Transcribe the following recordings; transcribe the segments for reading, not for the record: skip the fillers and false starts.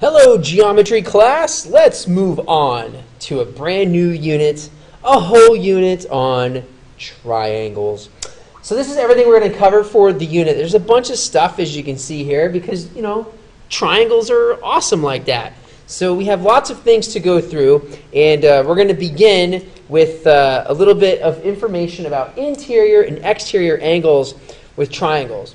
Hello, geometry class. Let's move on to a brand new unit, a whole unit on triangles. So this is everything we're going to cover for the unit. There's a bunch of stuff, as you can see here, because, triangles are awesome like that. So we have lots of things to go through, and we're going to begin with a little bit of information about interior and exterior angles with triangles.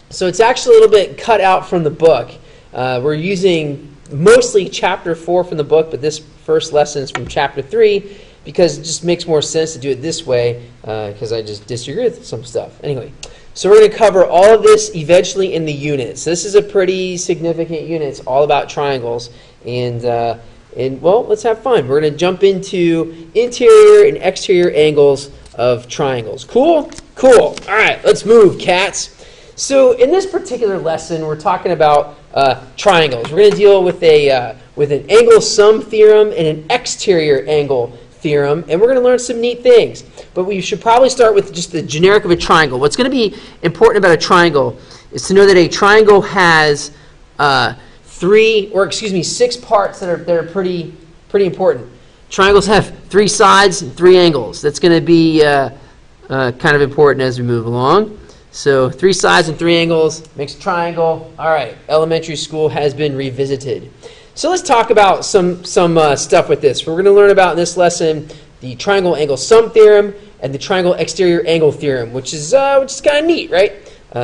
So it's actually a little bit cut out from the book. We're using mostly chapter 4 from the book, but this first lesson is from chapter 3 because it just makes more sense to do it this way because I just disagree with some stuff. Anyway, so we're going to cover all of this eventually in the unit. So this is a pretty significant unit. It's all about triangles. And well, let's have fun. We're going to jump into interior and exterior angles of triangles. Cool? Cool. All right, let's move, cats. So in this particular lesson, we're talking about triangles. We're going to deal with an angle sum theorem and an exterior angle theorem, and we're going to learn some neat things. But we should probably start with just the generic of a triangle. What's going to be important about a triangle is to know that a triangle has 6 parts that are pretty important. Triangles have 3 sides and 3 angles. That's going to be kind of important as we move along. So 3 sides and 3 angles makes a triangle. All right, elementary school has been revisited. So let's talk about some stuff with this. We're going to learn about in this lesson the triangle angle sum theorem and the triangle exterior angle theorem, which is kind of neat, right?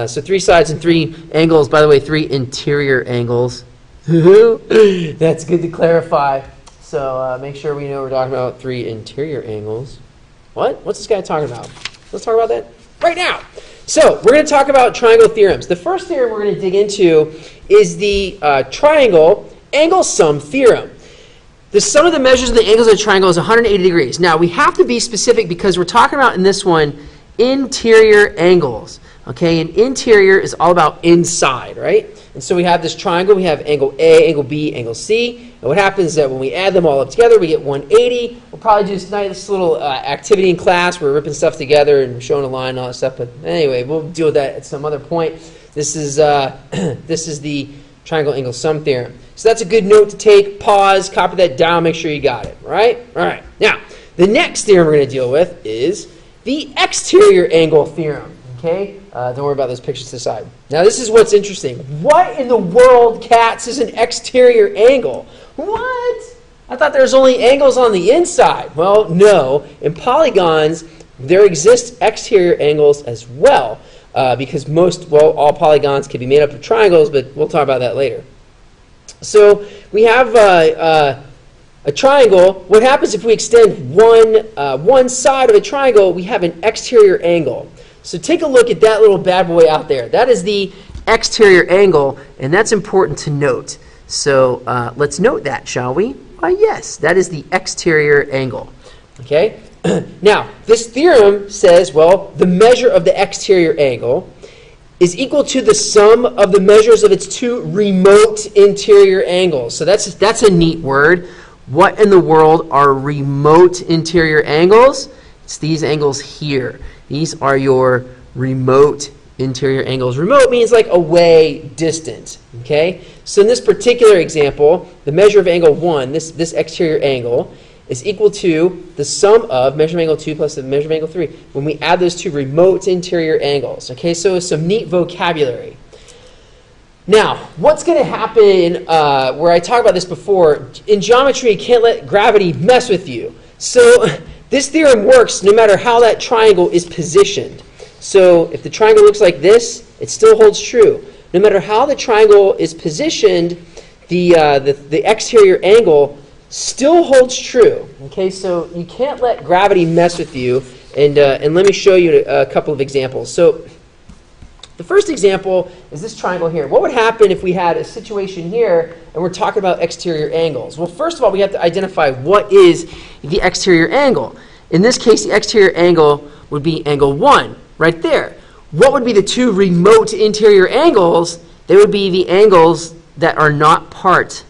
So 3 sides and 3 angles. By the way, 3 interior angles. That's good to clarify. So make sure we know we're talking about 3 interior angles. What? What's this guy talking about? Let's talk about that right now. So we're going to talk about triangle theorems. The first theorem we're going to dig into is the triangle angle sum theorem. The sum of the measures of the angles of a triangle is 180 degrees. Now we have to be specific because we're talking about in this one interior angles. Okay, and interior is all about inside, right? And so we have this triangle. We have angle A, angle B, angle C. And what happens is that when we add them all up together, we get 180. We'll probably do this nice little activity in class. We're ripping stuff together and showing a line and all that stuff. But anyway, we'll deal with that at some other point. This is the triangle angle sum theorem. So that's a good note to take. Pause, copy that down, make sure you got it. All right? All right. Now, the next theorem we're going to deal with is the exterior angle theorem. Okay? Don't worry about those pictures to the side. Now, this is what's interesting. What in the world, cats, is an exterior angle? What? I thought there was only angles on the inside. Well, no. In polygons, there exist exterior angles as well because all polygons can be made up of triangles, but we'll talk about that later. So we have a triangle. What happens if we extend one side of a triangle? We have an exterior angle. So take a look at that little bad boy out there. That is the exterior angle, and that's important to note. So let's note that, shall we? Why, yes, that is the exterior angle. Okay? Now, this theorem says, well, the measure of the exterior angle is equal to the sum of the measures of its 2 remote interior angles. So that's a neat word. What in the world are remote interior angles? It's these angles here. These are your remote interior angles. Remote means like away, distant. Okay? So in this particular example, the measure of angle 1, this exterior angle, is equal to the sum of measure of angle 2 plus the measure of angle 3 when we add those 2 remote interior angles. Okay? So some neat vocabulary. Now, what's going to happen where I talked about this before, in geometry, you can't let gravity mess with you. So this theorem works no matter how that triangle is positioned. So if the triangle looks like this, it still holds true. No matter how the triangle is positioned, the exterior angle still holds true. Okay, so you can't let gravity mess with you. And let me show you a couple of examples. So the first example is this triangle here. What would happen if we had a situation here and we're talking about exterior angles? Well, first of all, we have to identify what is the exterior angle. In this case, the exterior angle would be angle 1, right there. What would be the 2 remote interior angles? They would be the angles that are not part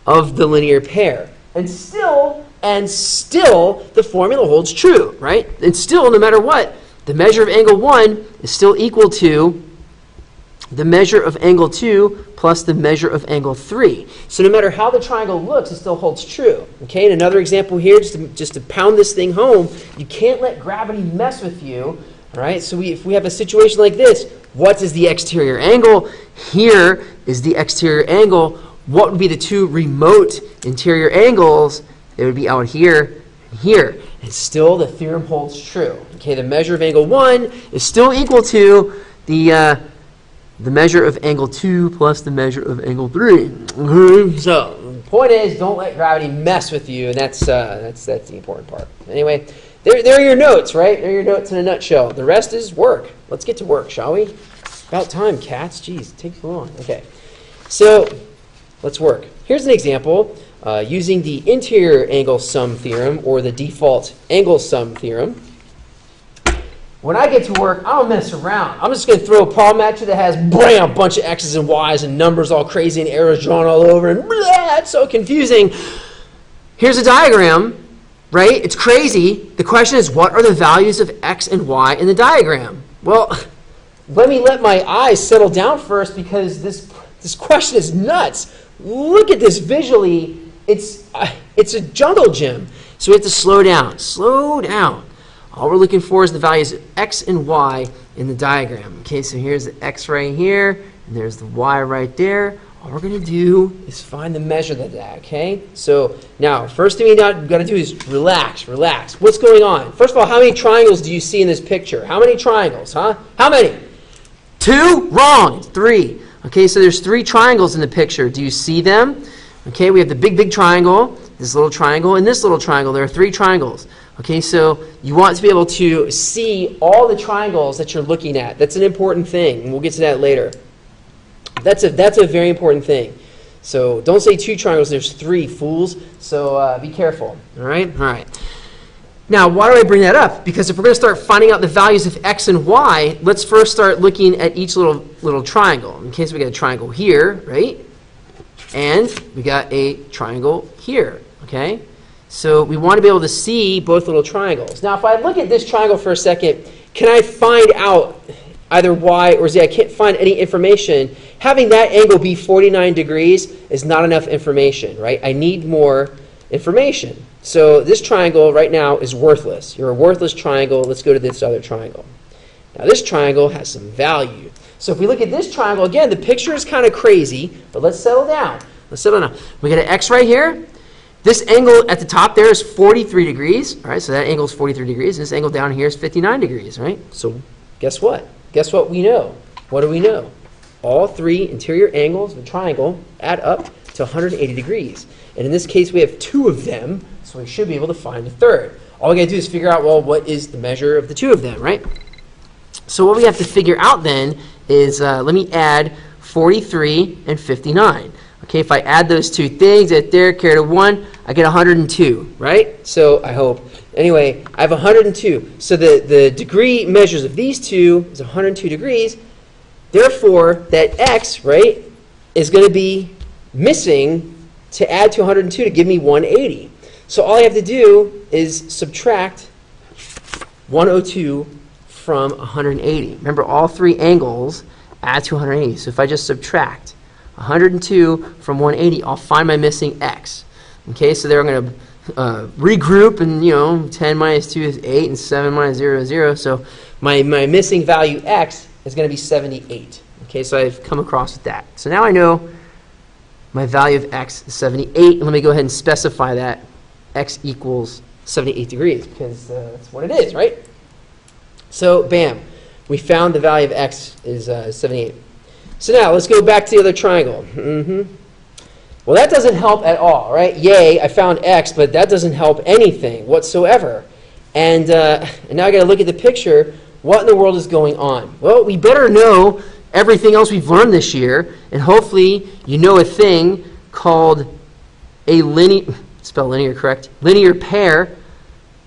of the linear pair. And still, the formula holds true, right? And still, no matter what, the measure of angle 1 is still equal to the measure of angle 2 plus the measure of angle 3. So no matter how the triangle looks, it still holds true. Okay, and another example here, just to pound this thing home, you can't let gravity mess with you. All right, so if we have a situation like this, what is the exterior angle? Here is the exterior angle. What would be the two remote interior angles? It would be out here and here. And still the theorem holds true. Okay, the measure of angle 1 is still equal to the measure of angle 2 plus the measure of angle 3. Okay, so the point is, don't let gravity mess with you, and that's the important part. Anyway, there are your notes, right? There are your notes in a nutshell. The rest is work. Let's get to work, shall we? About time, cats. Jeez, it takes too long. Okay, so let's work. Here's an example using the interior angle sum theorem or the default angle sum theorem. When I get to work, I don't mess around. I'm just going to throw a problem at you that has, bam, a bunch of X's and Y's and numbers all crazy and arrows drawn all over, and blah, it's so confusing. Here's a diagram, right? It's crazy. The question is, what are the values of X and Y in the diagram? Well, let me let my eyes settle down first because this question is nuts. Look at this visually. It's a jungle gym. So we have to slow down. Slow down. All we're looking for is the values of X and Y in the diagram. Okay, so here's the X right here, and there's the Y right there. All we're going to do is find the measure of that, okay? So now, first thing we've got to do is relax, relax. What's going on? First of all, how many triangles do you see in this picture? How many triangles, huh? How many? 2? Wrong. It's 3. Okay, so there's 3 triangles in the picture. Do you see them? Okay, we have the big triangle, this little triangle, and this little triangle. There are 3 triangles. Okay, so you want to be able to see all the triangles that you're looking at. That's an important thing, and we'll get to that later. That's a very important thing. So don't say 2 triangles, there's 3, fools. So be careful, all right? All right. Now, why do I bring that up? Because if we're going to start finding out the values of X and Y, let's first start looking at each little triangle. In case we got a triangle here, right? And we got a triangle here, okay? So we want to be able to see both little triangles. Now, if I look at this triangle for a second, can I find out either Y or Z? I can't find any information. Having that angle be 49 degrees is not enough information, right? I need more information. So this triangle right now is worthless. You're a worthless triangle. Let's go to this other triangle. Now, this triangle has some value. So if we look at this triangle, again, the picture is kind of crazy, but let's settle down. Let's settle down. We got an X right here. This angle at the top there is 43 degrees, all right? So that angle is 43 degrees. This angle down here is 59 degrees, right? So guess what? Guess what we know? What do we know? All 3 interior angles of a triangle add up to 180 degrees. And in this case, we have 2 of them, so we should be able to find a third. All we got to do is figure out, well, what is the measure of the 2 of them, right? So what we have to figure out then is, let me add 43 and 59. Okay, if I add those 2 things right there, carry to 1, I get 102, right? So I hope. Anyway, I have 102. So the degree measures of these 2 is 102 degrees. Therefore, that X, right, is going to be missing to add to 102 to give me 180. So all I have to do is subtract 102 from 180. Remember, all 3 angles add to 180. So if I just subtract 102 from 180, I'll find my missing X. Okay, so there I'm going to regroup, and 10 minus 2 is 8, and 7 minus 0 is 0. So my missing value X is going to be 78. Okay, so I've come across with that. So now I know my value of X is 78. And let me go ahead and specify that X equals 78 degrees, because that's what it is, right? So bam, we found the value of X is 78. So now let's go back to the other triangle. Well, that doesn't help at all, right? Yay, I found X, but that doesn't help anything whatsoever. And now I got to look at the picture. What in the world is going on? Well, we better know everything else we've learned this year, and hopefully you know a thing called a spell linear correct, linear pair.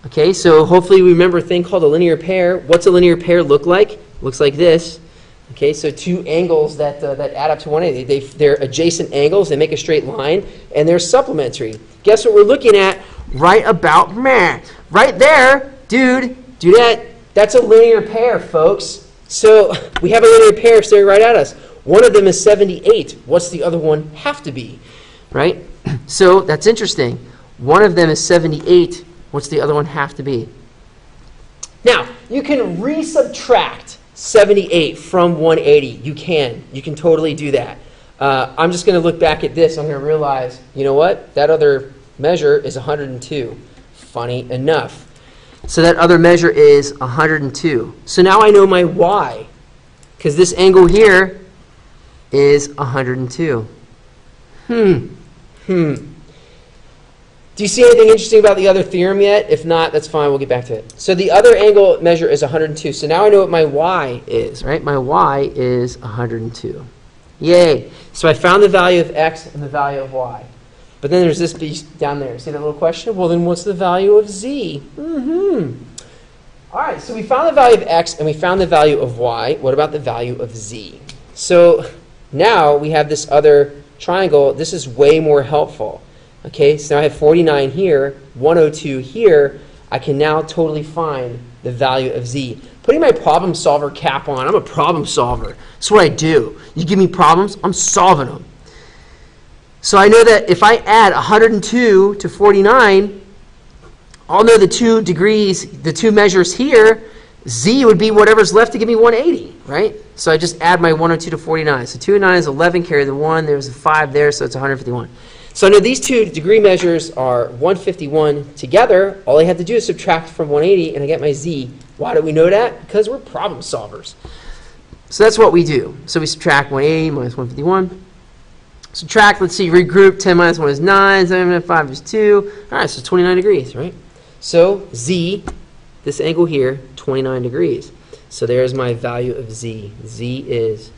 Okay, so hopefully we remember a thing called a linear pair. What's a linear pair look like? It looks like this. Okay, so 2 angles that add up to 180. They're adjacent angles. They make a straight line, and they're supplementary. Guess what we're looking at right about right there, dude. That's a linear pair, folks. So we have a linear pair staring right at us. One of them is 78. What's the other one have to be, right? So that's interesting. One of them is 78. What's the other one have to be? Now, you can resubtract 78 from 180. You can totally do that. I'm just going to look back at this. I'm going to realize, you know what? That other measure is 102. Funny enough. So that other measure is 102. So now I know my y, because this angle here is 102. Do you see anything interesting about the other theorem yet? If not, that's fine. We'll get back to it. So the other angle measure is 102. So now I know what my y is, right? My y is 102. Yay. So I found the value of x and the value of y. But then there's this beast down there. See that little question? Well, then what's the value of z? All right, so we found the value of x and we found the value of y. What about the value of z? So now we have this other triangle. This is way more helpful. Okay, so now I have 49 here, 102 here. I can now totally find the value of z. Putting my problem solver cap on, I'm a problem solver. That's what I do. You give me problems, I'm solving them. So I know that if I add 102 to 49, I'll know the 2 degrees, the 2 measures here, z would be whatever's left to give me 180, right? So I just add my 102 to 49. So 2 and 9 is 11, carry the 1, there's a 5 there, so it's 151. So I know these 2 degree measures are 151 together. All I have to do is subtract from 180, and I get my z. Why do we know that? Because we're problem solvers. So that's what we do. So we subtract 180 minus 151. Subtract, let's see, regroup. 10 minus 1 is 9, 7 minus 5 is 2. All right, so 29 degrees, right? So z, this angle here, 29 degrees. So there's my value of z. Z is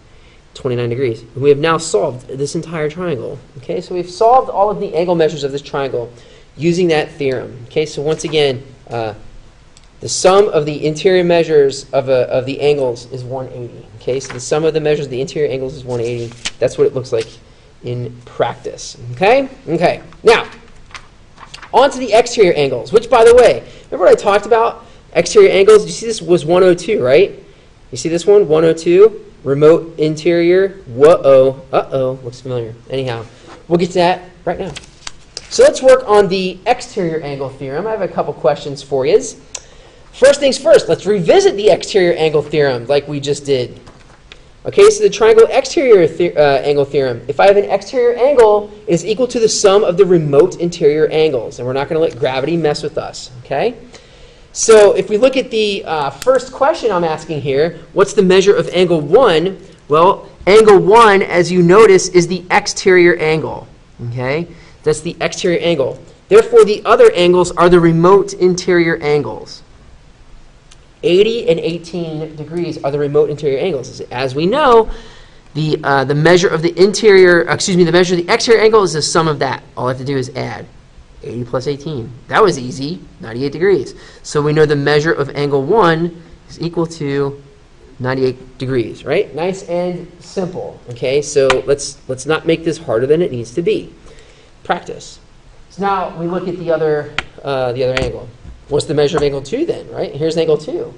29 degrees. We have now solved this entire triangle. Okay, so we've solved all of the angle measures of this triangle using that theorem. Okay, so once again, the sum of the interior measures of the angles is 180. Okay, so the sum of the measures of the interior angles is 180. That's what it looks like in practice. Okay? Okay. Now, on to the exterior angles, which, by the way, remember what I talked about? Exterior angles, you see this was 102, right? You see this one? 102. Remote interior. Whoa. Uh-oh. Looks familiar. Anyhow, we'll get to that right now. So let's work on the exterior angle theorem. I have a couple questions for you. First things first, let's revisit the exterior angle theorem like we just did. Okay, so the triangle exterior angle theorem. If I have an exterior angle, it is equal to the sum of the remote interior angles. And we're not going to let gravity mess with us. Okay? So if we look at the first question I'm asking here, what's the measure of angle 1? Well, angle 1, as you notice, is the exterior angle. Okay? That's the exterior angle. Therefore, the other angles are the remote interior angles. 80 and 18 degrees are the remote interior angles. As we know, the measure of the interior, the measure of the exterior angle is the sum of that. All I have to do is add 80 plus 18. That was easy, 98 degrees. So we know the measure of angle 1 is equal to 98 degrees, right? Nice and simple. Okay, so let's not make this harder than it needs to be. Practice. So now we look at the other angle. What's the measure of angle 2 then, right? Here's angle 2.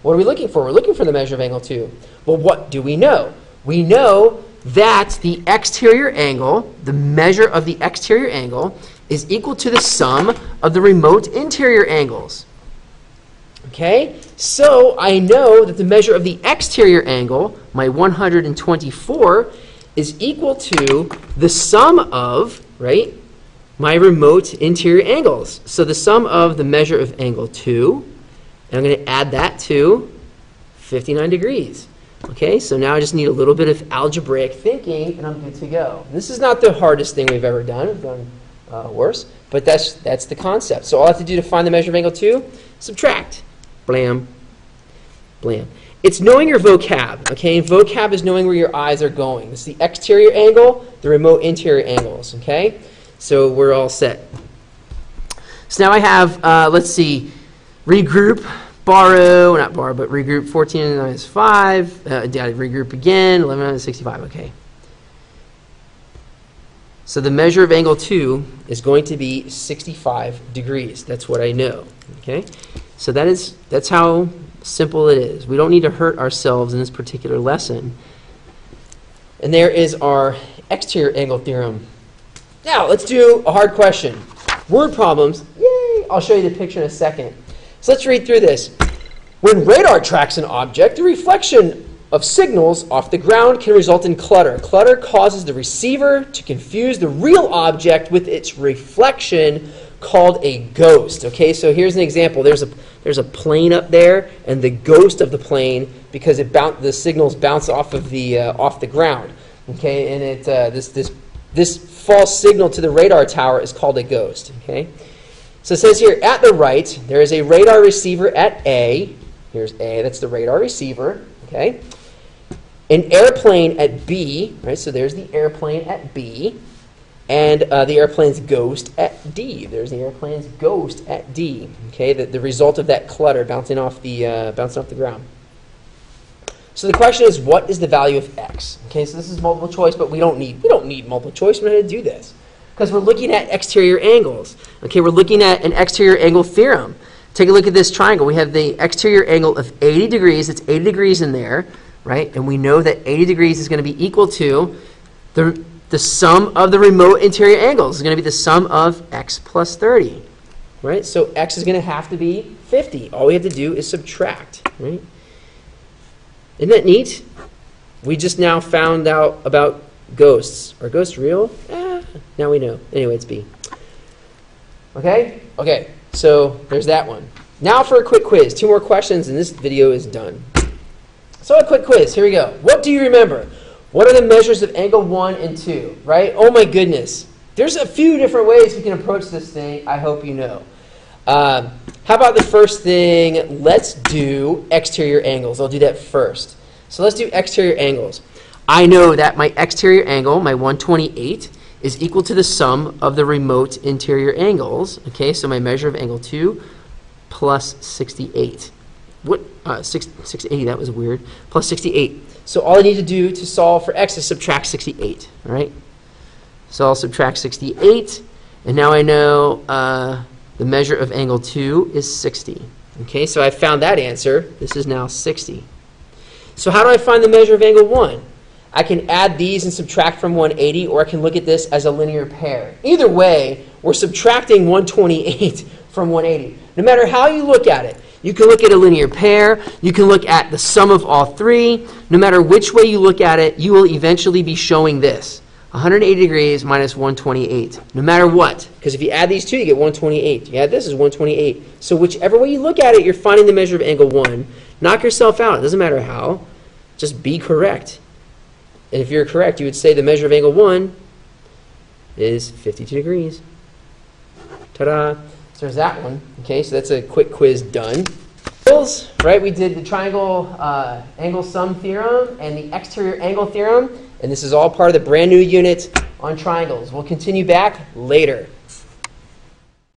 What are we looking for? We're looking for the measure of angle 2. Well, what do we know? We know that the exterior angle, the measure of the exterior angle, is equal to the sum of the remote interior angles. Okay? So I know that the measure of the exterior angle, my 124, is equal to the sum of, right, my remote interior angles. So the sum of the measure of angle 2, and I'm going to add that to 59 degrees. Okay, so now I just need a little bit of algebraic thinking, and I'm good to go. This is not the hardest thing we've ever done. We've done worse, but that's the concept. So all I have to do to find the measure of angle 2, subtract. Blam. Blam. It's knowing your vocab. Okay, vocab is knowing where your eyes are going. This is the exterior angle, the remote interior angles. Okay. So we're all set. So now I have, let's see, regroup, not borrow, but regroup 14 minus 5. Regroup again, 11 minus 65. Okay. So the measure of angle 2 is going to be 65 degrees. That's what I know. Okay. So that's how simple it is. We don't need to hurt ourselves in this particular lesson. And there is our exterior angle theorem. Now, let's do a hard question. Word problems. Yay! I'll show you the picture in a second. So let's read through this. When radar tracks an object, the reflection of signals off the ground can result in clutter. Clutter causes the receiver to confuse the real object with its reflection, called a ghost. Okay, so here's an example. There's a plane up there, and the ghost of the plane, because the signals bounce off of the ground. Okay, and this false signal to the radar tower is called a ghost. Okay, so it says here at the right there is a radar receiver at A. Here's A. That's the radar receiver. Okay, an airplane at B. Right, so there's the airplane at B. And the airplane's ghost at D. There's the airplane's ghost at D. Okay, the result of that clutter bouncing off the ground. So the question is, what is the value of x? Okay, so this is multiple choice, but we don't need multiple choice. We're going to do this because we're looking at exterior angles. Okay, we're looking at an exterior angle theorem. Take a look at this triangle. We have the exterior angle of 80 degrees. It's 80 degrees in there, right? And we know that 80 degrees is going to be equal to the sum of the remote interior angles is going to be the sum of x plus 30, right? So x is going to have to be 50. All we have to do is subtract, right? Isn't that neat? We just now found out about ghosts. Are ghosts real? Now we know. Anyway, it's B. Okay? Okay, so there's that one. Now for a quick quiz. 2 more questions, and this video is done. So a quick quiz. Here we go. What do you remember? What are the measures of angle 1 and 2, right? Oh my goodness. There's a few different ways we can approach this thing. I hope you know. How about the first thing? Let's do exterior angles. I'll do that first. So let's do exterior angles. I know that my exterior angle, my 128, is equal to the sum of the remote interior angles. Okay, so my measure of angle 2 plus 68. What? 680, that was weird. Plus 68. So all I need to do to solve for x is subtract 68, all right? So I'll subtract 68, and now I know the measure of angle 2 is 60. Okay, so I found that answer. This is now 60. So how do I find the measure of angle 1? I can add these and subtract from 180, or I can look at this as a linear pair. Either way, we're subtracting 128 from 180. No matter how you look at it, you can look at a linear pair. You can look at the sum of all 3. No matter which way you look at it, you will eventually be showing this. 180 degrees minus 128. No matter what. Because if you add these two, you get 128. You add this is 128. So whichever way you look at it, you're finding the measure of angle 1. Knock yourself out. It doesn't matter how. Just be correct. And if you're correct, you would say the measure of angle 1 is 52 degrees. Ta-da. So there's that one. Okay, so that's a quick quiz done. Right, we did the triangle angle sum theorem and the exterior angle theorem, and this is all part of the brand new unit on triangles. We'll continue back later.